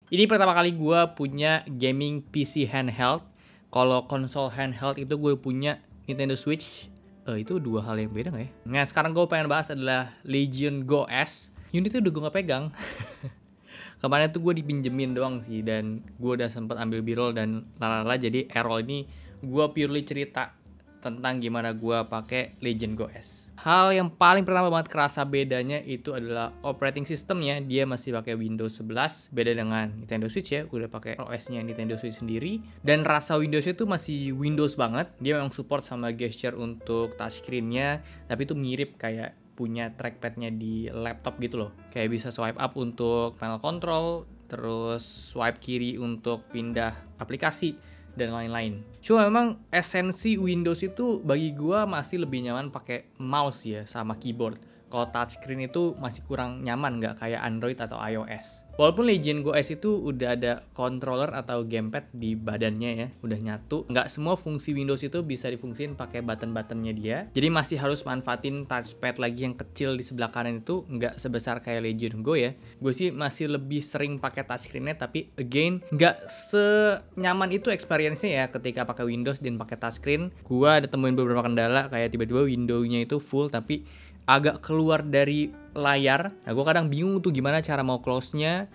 Ini pertama kali gue punya gaming PC handheld. Kalau konsol handheld itu gue punya Nintendo Switch. Itu dua hal yang beda gak ya? Nah sekarang gue pengen bahas adalah Legion Go S. Unit itu udah gue gak pegang. Kemarin tuh gue dipinjemin doang sih. Dan gue udah sempet ambil b-roll dan lalala. Jadi Errol ini gue purely cerita tentang gimana gue pakai Legion Go S. Hal yang paling pertama banget kerasa bedanya itu adalah operating systemnya. Dia masih pakai Windows 11, beda dengan Nintendo Switch ya, udah pakai OS-nya Nintendo Switch sendiri. Dan rasa Windows-nya itu masih Windows banget. Dia memang support sama gesture untuk touchscreen-nya, tapi itu mirip kayak punya trackpad-nya di laptop gitu loh. Kayak bisa swipe up untuk panel control, terus swipe kiri untuk pindah aplikasi dan lain-lain. Cuma memang esensi Windows itu bagi gua masih lebih nyaman pakai mouse ya sama keyboard. Kalau touchscreen itu masih kurang nyaman, nggak kayak Android atau iOS. Walaupun Legion Go S itu udah ada controller atau gamepad di badannya ya, udah nyatu. Nggak semua fungsi Windows itu bisa difungsiin pakai button-buttonnya dia. Jadi masih harus manfaatin touchpad lagi yang kecil di sebelah kanan itu, nggak sebesar kayak Legion Go ya. Gue sih masih lebih sering pakai touchscreen-nya, tapi again nggak senyaman itu experience-nya ya ketika pakai Windows dan pakai touchscreen. Gue ada temuin beberapa kendala kayak tiba-tiba window-nya itu full tapi agak keluar dari layar. Nah gue kadang bingung tuh gimana cara mau close-nya,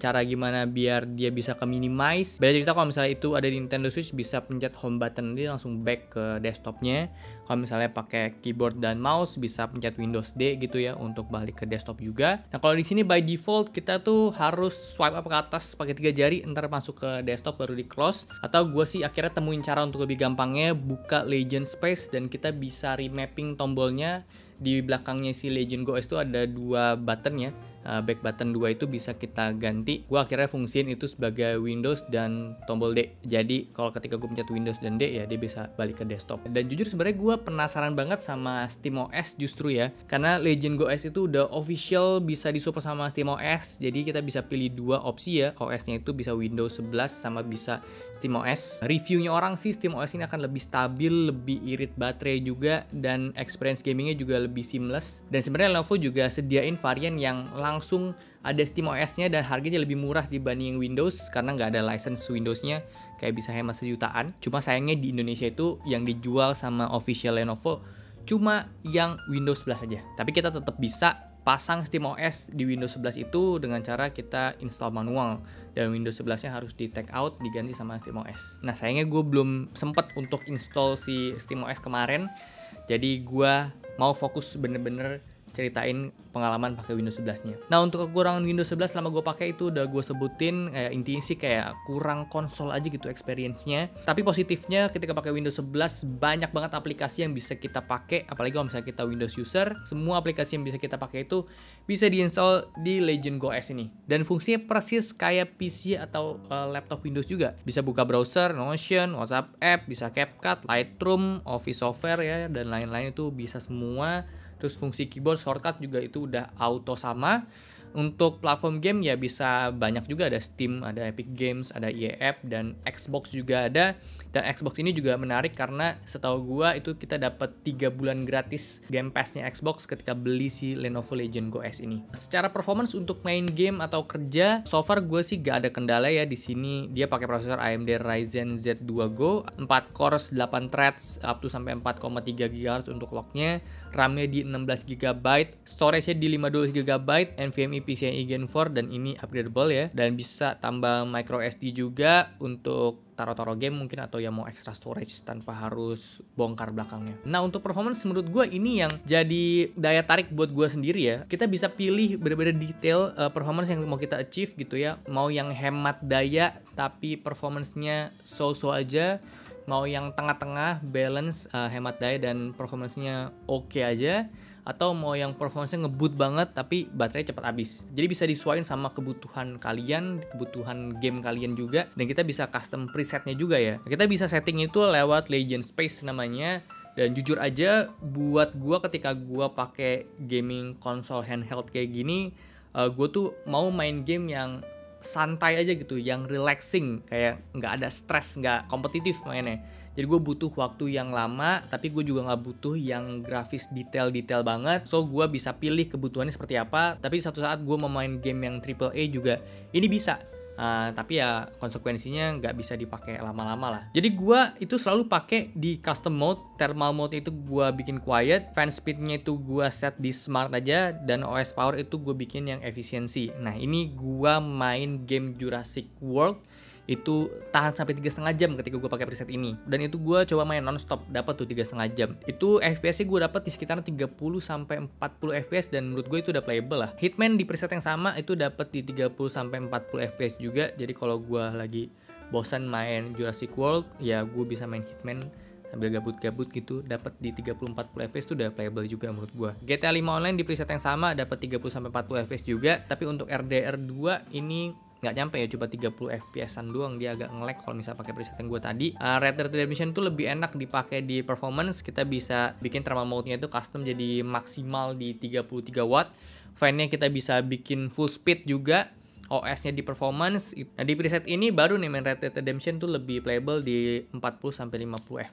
cara gimana biar dia bisa ke minimize. Beda cerita kalau misalnya itu ada di Nintendo Switch bisa pencet home button dia langsung back ke desktopnya. Kalau misalnya pakai keyboard dan mouse bisa pencet Windows D gitu ya untuk balik ke desktop juga. Nah kalau di sini by default kita tuh harus swipe up ke atas pakai 3 jari, entar masuk ke desktop baru di close. Atau gue sih akhirnya temuin cara untuk lebih gampangnya, buka Legend Space dan kita bisa remapping tombolnya. Di belakangnya si Legion Go S itu ada dua button ya, back button 2 itu bisa kita ganti. Gue akhirnya fungsiin itu sebagai Windows dan tombol D. Jadi kalau ketika gue pencet Windows dan D ya dia bisa balik ke desktop. Dan jujur sebenarnya gue penasaran banget sama SteamOS justru ya, karena Legion Go S itu udah official bisa disupport sama SteamOS. Jadi kita bisa pilih dua opsi ya, OS-nya itu bisa Windows 11 sama bisa SteamOS. Reviewnya orang sih SteamOS ini akan lebih stabil, lebih irit baterai juga, dan experience gamingnya juga lebih seamless. Dan sebenarnya Lenovo juga sediain varian yang langsung ada SteamOS-nya dan harganya lebih murah dibanding Windows karena nggak ada license Windows-nya, kayak bisa hemat sejutaan. Cuma sayangnya di Indonesia itu yang dijual sama official Lenovo cuma yang Windows 11 aja. Tapi kita tetap bisa pasang SteamOS di Windows 11 itu dengan cara kita install manual, dan Windows 11-nya harus di take out diganti sama SteamOS. Nah sayangnya gue belum sempet untuk install si SteamOS kemarin, jadi gue mau fokus bener-bener ceritain pengalaman pakai Windows 11-nya. Nah untuk kekurangan Windows 11 selama gue pakai itu udah gue sebutin, kayak intinya sih kayak kurang konsol aja gitu experience-nya. Tapi positifnya ketika pakai Windows 11 banyak banget aplikasi yang bisa kita pakai, apalagi kalau misalnya kita Windows user, semua aplikasi yang bisa kita pakai itu bisa diinstal di Legion Go S ini. Dan fungsinya persis kayak PC atau laptop Windows juga. Bisa buka browser, Notion, WhatsApp app, bisa CapCut, Lightroom, Office software ya, dan lain-lain itu bisa semua. Terus fungsi keyboard shortcut juga itu udah auto sama. Untuk platform game ya bisa banyak juga, ada Steam, ada Epic Games, ada EA App, dan Xbox juga ada. Dan Xbox ini juga menarik karena setahu gua itu kita dapat 3 bulan gratis Game Pass-nya Xbox ketika beli si Lenovo Legion Go S ini. Secara performance untuk main game atau kerja, so far gue sih gak ada kendala ya di sini. Dia pakai prosesor AMD Ryzen Z2 Go, 4 cores, 8 threads, up to sampai 4,3 GHz untuk lock-nya, RAM-nya di 16 GB, storage-nya di 512 GB, NVMe PCIe Gen 4, dan ini upgradable ya, dan bisa tambah micro SD juga untuk taruh-taruh game mungkin, atau yang mau extra storage tanpa harus bongkar belakangnya. Nah untuk performance menurut gue ini yang jadi daya tarik buat gue sendiri ya. Kita bisa pilih bener-bener detail performance yang mau kita achieve gitu ya. Mau yang hemat daya tapi performance-nya so-so aja, mau yang tengah-tengah balance hemat daya dan performance-nya oke aja, atau mau yang performance-nya ngebut banget tapi baterainya cepat habis. Jadi bisa disesuaikan sama kebutuhan kalian, kebutuhan game kalian juga, dan kita bisa custom presetnya juga ya. Kita bisa setting itu lewat Legend Space namanya. Dan jujur aja buat gua ketika gua pakai gaming konsol handheld kayak gini, gua tuh mau main game yang santai aja gitu, yang relaxing, kayak nggak ada stres, nggak kompetitif mainnya. Jadi gue butuh waktu yang lama, tapi gue juga nggak butuh yang grafis detail-detail banget. So gue bisa pilih kebutuhannya seperti apa. Tapi satu saat gue mau main game yang AAA juga, ini bisa. Tapi ya konsekuensinya nggak bisa dipakai lama-lama lah. Jadi gua itu selalu pakai di custom mode. Thermal mode itu gua bikin quiet, fan speednya itu gua set di smart aja, dan OS power itu gua bikin yang efisiensi. Nah ini gua main game Jurassic World itu tahan sampai 3,5 jam ketika gue pakai preset ini, dan itu gue coba main nonstop, dapat tuh 3,5 jam. Itu FPS-nya gue dapat di sekitar 30 sampai 40 FPS, dan menurut gue itu udah playable lah. Hitman di preset yang sama itu dapat di 30 sampai 40 FPS juga. Jadi kalau gue lagi bosan main Jurassic World, ya gue bisa main Hitman sambil gabut-gabut gitu, dapat di 30-40 FPS itu udah playable juga menurut gue. GTA 5 Online di preset yang sama dapat 30-40 FPS juga, tapi untuk RDR 2 ini nggak nyampe ya, coba 30 FPS-an doang, dia agak nge-lag kalau misalnya pakai preset yang gue tadi. Red Dead Redemption tuh lebih enak dipakai di performance, kita bisa bikin thermal mode-nya itu custom jadi maksimal di 33 watt. Fan-nya kita bisa bikin full speed juga. OS-nya di performance. Nah, di preset ini baru nih main Red Dead Redemption tuh lebih playable di 40-50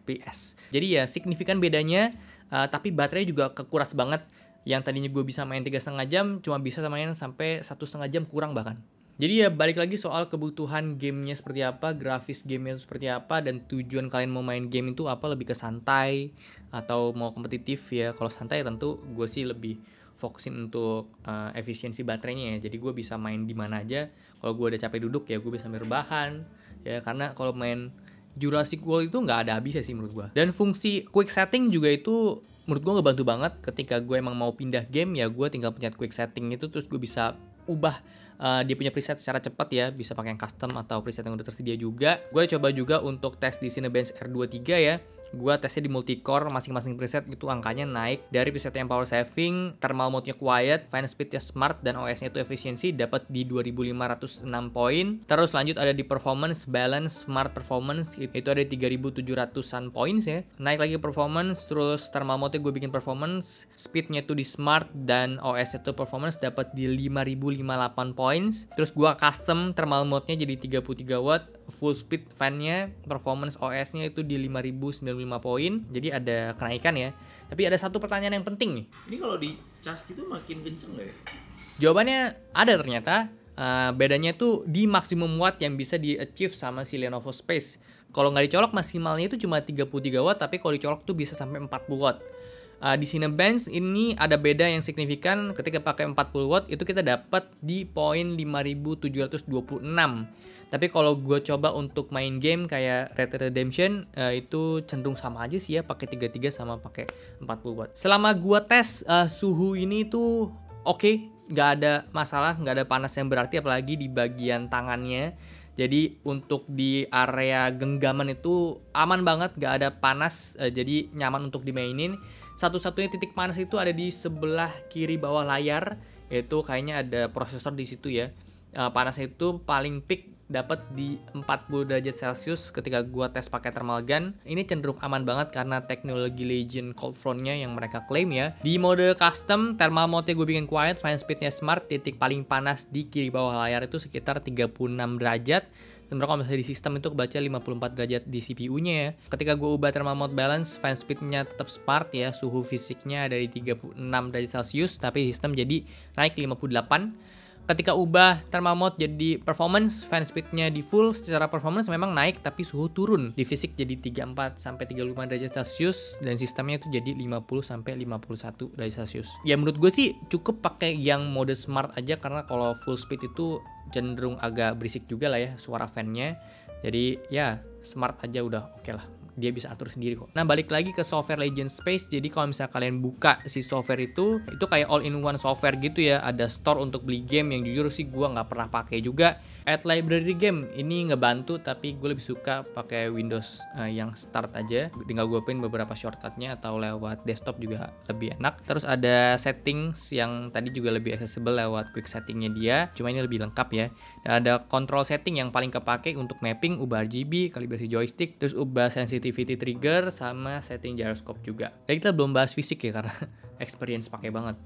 FPS. Jadi ya signifikan bedanya, tapi baterainya juga kekuras banget. Yang tadinya gue bisa main 3,5 jam, cuma bisa main sampai 1,5 jam kurang bahkan. Jadi ya balik lagi soal kebutuhan gamenya seperti apa, grafis gamenya seperti apa, dan tujuan kalian mau main game itu apa, lebih ke santai atau mau kompetitif ya. Kalau santai tentu gue sih lebih fokusin untuk efisiensi baterainya ya. Jadi gue bisa main di mana aja. Kalau gue udah capek duduk ya gue bisa sambil rebahan ya, karena kalau main Jurassic World itu nggak ada habisnya sih menurut gue. Dan fungsi quick setting juga itu menurut gue ngebantu banget. Ketika gue emang mau pindah game ya gue tinggal pencet quick setting itu, terus gue bisa ubah dia punya preset secara cepat ya, bisa pakai yang custom atau preset yang udah tersedia juga. Gue coba juga untuk tes di Cinebench R23 ya. Gue tesnya di multicore, masing-masing preset itu angkanya naik dari preset yang power saving, thermal mode-nya quiet, fan speed-nya smart, dan OS-nya itu efisiensi, dapat di 2506 poin. Terus lanjut ada di performance, balance, smart performance, itu ada di 3700-an points ya. Naik lagi performance, terus thermal mode-nya gue bikin performance, speed-nya itu di smart, dan OS-nya itu performance dapat di 5058 points. Terus gue custom thermal mode-nya jadi 33 watt, full speed fan-nya, performance OS-nya itu di 5095 poin. Jadi ada kenaikan ya. Tapi ada satu pertanyaan yang penting nih. Ini kalau di cas gitu makin kenceng gak ya? Jawabannya ada ternyata. Bedanya tuh di maksimum watt yang bisa di-achieve sama si Lenovo Space. Kalau nggak dicolok maksimalnya itu cuma 33 watt, tapi kalau dicolok tuh bisa sampai 40 watt. Di Cinebench ini ada beda yang signifikan. Ketika pakai 40 watt itu kita dapat di poin 5726. Tapi kalau gue coba untuk main game kayak Red Dead Redemption, itu cenderung sama aja sih ya, pakai 33 sama pakai 40 watt. Selama gue tes suhu ini tuh oke, nggak ada masalah, nggak ada panas yang berarti, apalagi di bagian tangannya. Jadi untuk di area genggaman itu aman banget, nggak ada panas, jadi nyaman untuk dimainin. Satu-satunya titik panas itu ada di sebelah kiri bawah layar, yaitu kayaknya ada prosesor di situ ya. Panasnya itu paling peak dapat di 40 derajat Celcius ketika gua tes pakai thermal gun. Ini cenderung aman banget karena teknologi Legion Cold Front-nya yang mereka klaim ya. Di mode custom, thermal mode-nya gue bikin quiet, fan speed-nya smart, titik paling panas di kiri bawah layar itu sekitar 36 derajat. Sebenarnya kalau misalnya di sistem itu kebaca 54 derajat di CPU-nya ya. Ketika gue ubah thermal mode balance, fan speed-nya tetap smart ya, suhu fisiknya dari 36 derajat Celcius, tapi sistem jadi naik 58. Ketika ubah thermal mode jadi performance, fan speed-nya di full, secara performance memang naik tapi suhu turun. Di fisik jadi 34 sampai 35 derajat Celcius, dan sistemnya itu jadi 50 sampai 51 derajat Celcius. Ya menurut gue sih cukup pakai yang mode smart aja, karena kalau full speed itu cenderung agak berisik juga lah ya suara fan-nya. Jadi ya smart aja udah oke lah. Dia bisa atur sendiri kok. Nah balik lagi ke software Legion Space. Jadi kalau misalnya kalian buka si software itu kayak all in one software gitu ya. Ada store untuk beli game yang jujur sih gue nggak pernah pakai juga. Add library game ini ngebantu, tapi gue lebih suka pakai Windows yang start aja. Tinggal gue pin beberapa shortcutnya atau lewat desktop juga lebih enak. Terus ada settings yang tadi juga lebih accessible lewat quick settingnya dia. Cuma ini lebih lengkap ya. Dan ada control setting yang paling kepake untuk mapping, ubah RGB, kalibrasi joystick, terus ubah sensitivity trigger sama setting gyroscope juga. Dan kita belum bahas fisik ya karena experience pakai banget.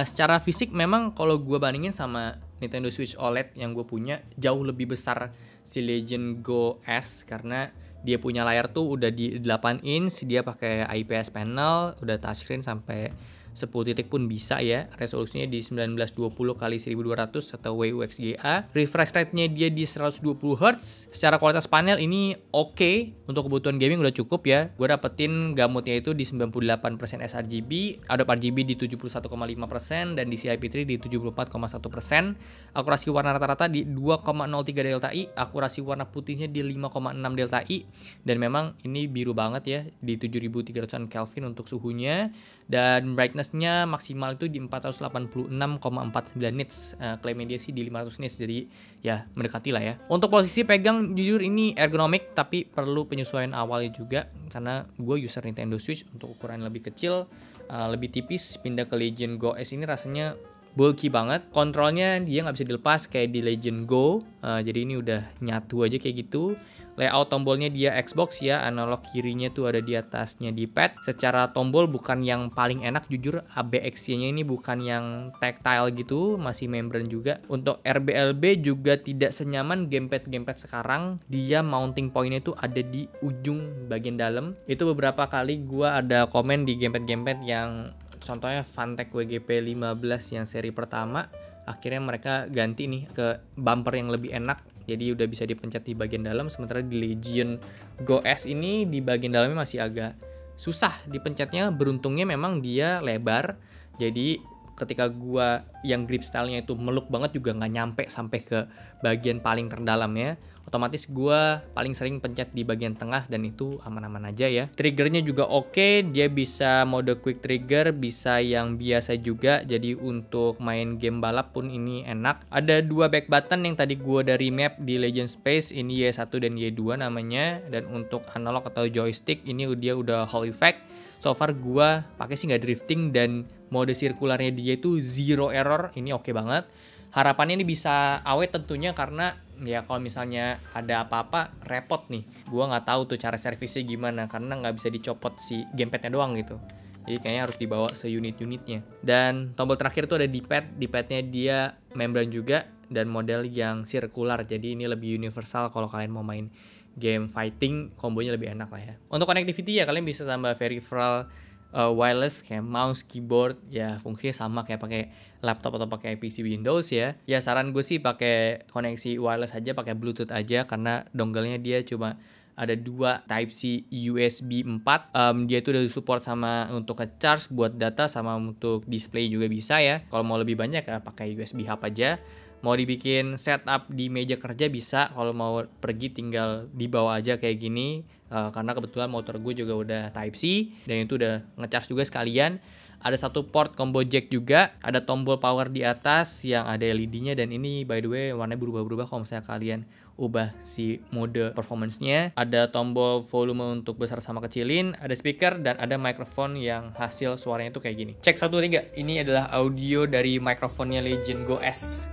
Secara fisik memang kalau gue bandingin sama Nintendo Switch OLED yang gue punya, jauh lebih besar si Legion Go S, karena dia punya layar tuh udah di 8 inch, dia pakai IPS panel, udah touchscreen sampai 10 titik pun bisa ya. Resolusinya di 1920x1200 atau WUXGA. Refresh rate-nya dia di 120 Hz. Secara kualitas panel ini oke. Untuk kebutuhan gaming udah cukup ya. Gue dapetin gamutnya itu di 98% sRGB, Adobe RGB di 71,5%, dan DCI-P3 di 74,1%. Akurasi warna rata-rata di 2,03 delta-i, akurasi warna putihnya di 5,6 delta-i, dan memang ini biru banget ya, di 7300 Kelvin untuk suhunya, dan brightness-nya maksimal itu di 486,49 nits. Klaimnya dia sih di 500 nits, jadi ya mendekati lah ya. Untuk posisi pegang jujur ini ergonomik, tapi perlu penyesuaian awalnya juga, karena gue user Nintendo Switch untuk ukuran lebih kecil, lebih tipis. Pindah ke Legend Go S ini rasanya bulky banget. Kontrolnya dia nggak bisa dilepas kayak di Legend Go, jadi ini udah nyatu aja kayak gitu. Layout tombolnya dia Xbox ya, analog kirinya tuh ada di atasnya di pad. Secara tombol bukan yang paling enak jujur, ABXY-nya ini bukan yang tactile gitu, masih membran juga. Untuk RBLB juga tidak senyaman gamepad sekarang, dia mounting point-nya itu ada di ujung bagian dalam. Itu beberapa kali gua ada komen di gamepad yang contohnya Funtech WGP 15 yang seri pertama, akhirnya mereka ganti nih ke bumper yang lebih enak, jadi udah bisa dipencet di bagian dalam. Sementara di Legion Go S ini di bagian dalamnya masih agak susah dipencetnya. Beruntungnya memang dia lebar, jadi ketika gua yang grip stylenya itu meluk banget juga nggak nyampe sampai ke bagian paling terdalam ya. Otomatis gua paling sering pencet di bagian tengah dan itu aman-aman aja ya. Triggernya juga oke, dia bisa mode quick trigger, bisa yang biasa juga. Jadi untuk main game balap pun ini enak. Ada dua back button yang tadi gua dari map di Legend Space, ini Y1 dan Y2 namanya. Dan untuk analog atau joystick ini dia udah Hall effect. So far gua pakai sih nggak drifting, dan mode sirkularnya dia itu zero error, ini oke banget. Harapannya ini bisa awet tentunya, karena ya kalau misalnya ada apa-apa repot nih. Gua nggak tahu tuh cara servisnya gimana, karena nggak bisa dicopot si gamepadnya doang gitu. Jadi kayaknya harus dibawa seunit-unitnya. Dan tombol terakhir tuh ada D-pad. D-padnya dia membran juga dan model yang sirkular. Jadi ini lebih universal kalau kalian mau main game fighting, kombonya lebih enak lah ya. Untuk connectivity ya kalian bisa tambah peripheral wireless kayak mouse, keyboard, ya fungsinya sama kayak pakai laptop atau pakai PC Windows ya. Ya saran gue sih pakai koneksi wireless aja, pakai Bluetooth aja, karena dongle-nya dia cuma ada 2 Type-C USB 4. Dia itu udah support sama untuk nge-charge buat data, sama untuk display juga bisa ya. Kalau mau lebih banyak ya pakai USB hub aja. Mau dibikin setup di meja kerja bisa, kalau mau pergi tinggal dibawa aja kayak gini. Karena kebetulan motor gue juga udah Type-C dan itu udah ngecharge juga sekalian. Ada satu port combo jack juga, ada tombol power di atas yang ada LED-nya, dan ini by the way warnanya berubah-berubah kalau misalnya kalian ubah si mode performance-nya. Ada tombol volume untuk besar sama kecilin, ada speaker, dan ada mikrofon yang hasil suaranya itu kayak gini. Cek 1, 2, 3. Ini adalah audio dari mikrofonnya Legend Go S.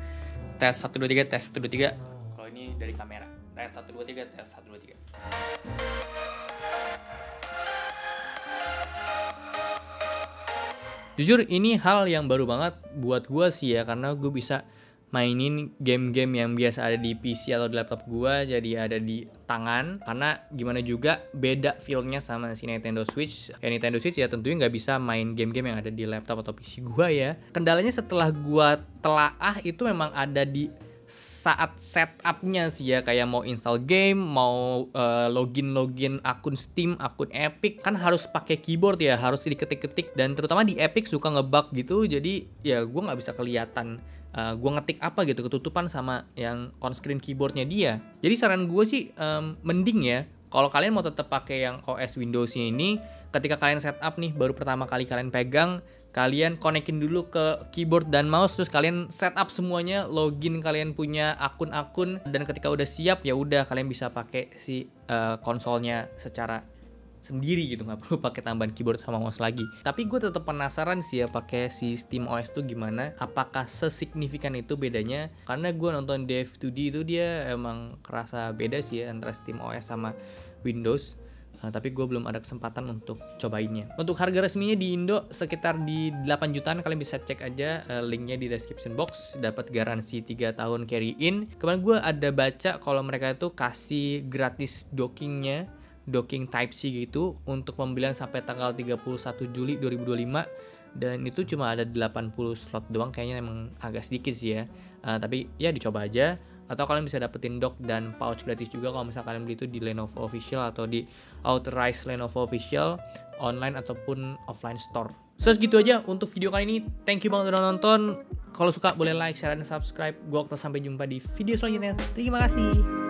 Tes 1, 2, 3, tes 1, 2, 3. Kalau ini dari kamera. Tes 1, 2, 3, tes 1, 2, 3. Jujur ini hal yang baru banget buat gue sih ya, karena gue bisa mainin game-game yang biasa ada di PC atau di laptop gue jadi ada di tangan. Karena gimana juga beda feel-nya sama si Nintendo Switch. Ya Nintendo Switch ya tentunya nggak bisa main game-game yang ada di laptop atau PC gue ya. Kendalanya setelah gue telaah itu memang ada di saat setupnya sih ya, kayak mau install game, mau login akun Steam, akun Epic, kan harus pakai keyboard ya, harus diketik-ketik, dan terutama di Epic suka ngebug gitu. Jadi ya gue nggak bisa kelihatan gue ngetik apa gitu, ketutupan sama yang on screen keyboardnya dia. Jadi saran gue sih mending ya, kalau kalian mau tetap pakai yang OS Windows-nya ini, ketika kalian setup nih baru pertama kali kalian pegang, kalian konekin dulu ke keyboard dan mouse, terus kalian setup semuanya, login kalian punya akun-akun, dan ketika udah siap ya udah kalian bisa pakai si konsolnya secara sendiri gitu, nggak perlu pakai tambahan keyboard sama mouse lagi. Tapi gue tetap penasaran sih ya pakai si Steam OS tuh gimana, apakah sesignifikan itu bedanya? Karena gue nonton Dev2D itu dia emang kerasa beda sih ya antara Steam OS sama Windows. Tapi gue belum ada kesempatan untuk cobainnya. Untuk harga resminya di Indo sekitar di 8 jutaan, kalian bisa cek aja linknya di description box. Dapat garansi 3 tahun carry in. Kemarin gue ada baca kalau mereka itu kasih gratis dockingnya, docking Type-C gitu, untuk pembelian sampai tanggal 31 Juli 2025. dan itu cuma ada 80 slot doang, kayaknya emang agak sedikit sih ya. Tapi ya dicoba aja. Atau kalian bisa dapetin dock dan pouch gratis juga kalau misalnya kalian beli itu di Lenovo Official atau di authorized Lenovo Official online ataupun offline store. So segitu aja untuk video kali ini. Thank you banget udah nonton. Kalau suka boleh like, share, dan subscribe. Gua Okta, sampai jumpa di video selanjutnya. Terima kasih.